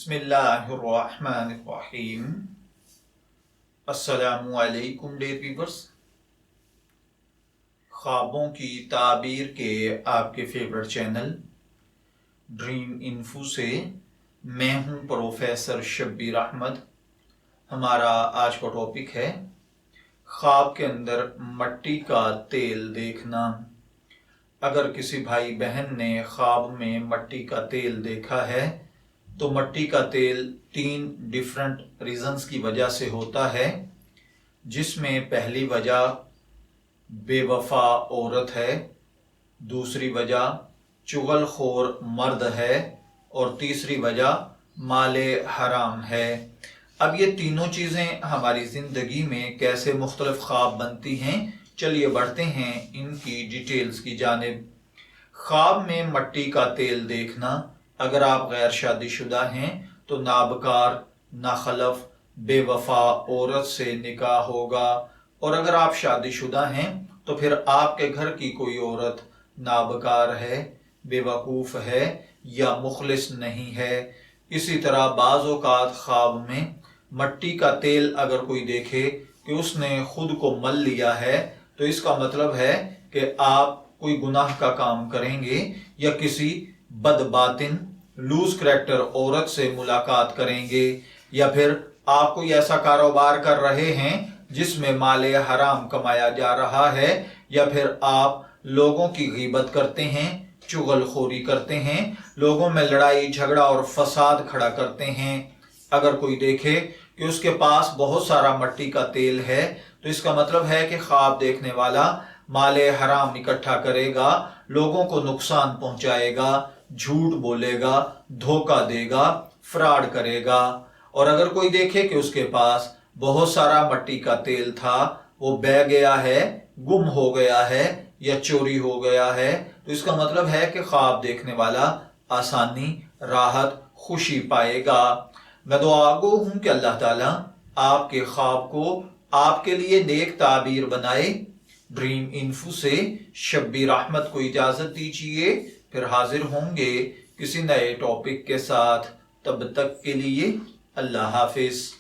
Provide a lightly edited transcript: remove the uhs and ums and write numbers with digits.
बिस्मिल्लाहिर्रहमानिर्रहीम। अस्सलामु अलैकुम डियर व्यूअर्स। ख्वाबों की ताबीर के आपके फेवरेट चैनल ड्रीम इन्फो से मैं हूं प्रोफेसर शब्बीर अहमद। हमारा आज का टॉपिक है ख्वाब के अंदर मट्टी का तेल देखना। अगर किसी भाई बहन ने ख्वाब में मट्टी का तेल देखा है तो मट्टी का तेल 3 डिफरेंट रीजंस की वजह से होता है, जिसमें पहली वजह बेवफा औरत है, दूसरी वजह चुगलखोर मर्द है और तीसरी वजह माले हराम है। अब ये तीनों चीज़ें हमारी ज़िंदगी में कैसे मुख्तलिफ ख्वाब बनती हैं, चलिए बढ़ते हैं इनकी डिटेल्स की जानिब। ख्वाब में मट्टी का तेल देखना, अगर आप गैर शादीशुदा हैं तो नाबकार, नाखलफ, बेवफा औरत से निकाह होगा, और अगर आप शादीशुदा हैं तो फिर आपके घर की कोई औरत नाबकार है, बेवकूफ़ है या मुखलिस नहीं है। इसी तरह बाज़ औक़ात ख्वाब में मट्टी का तेल अगर कोई देखे कि उसने खुद को मल लिया है तो इसका मतलब है कि आप कोई गुनाह का काम करेंगे या किसी बदबातिन लूज करैक्टर औरत से मुलाकात करेंगे, या फिर आप कोई ऐसा कारोबार कर रहे हैं जिसमें माले हराम कमाया जा रहा है, या फिर आप लोगों की गीबत करते हैं, चुगलखोरी करते हैं, लोगों में लड़ाई झगड़ा और फसाद खड़ा करते हैं। अगर कोई देखे कि उसके पास बहुत सारा मट्टी का तेल है तो इसका मतलब है कि ख्वाब देखने वाला माले हराम इकट्ठा करेगा, लोगों को नुकसान पहुंचाएगा, झूठ बोलेगा, धोखा देगा, फ्रॉड करेगा। और अगर कोई देखे कि उसके पास बहुत सारा मट्टी का तेल था, वो बह गया है, गुम हो गया है या चोरी हो गया है, तो इसका मतलब है कि ख्वाब देखने वाला आसानी, राहत, खुशी पाएगा। मैं दुआगो हूं कि अल्लाह ताला आपके ख्वाब को आपके लिए नेक ताबीर बनाए। ड्रीम इन्फो से शब्बीर अहमद को इजाजत दीजिए, फिर हाजिर होंगे किसी नए टॉपिक के साथ। तब तक के लिए अल्लाह हाफिज।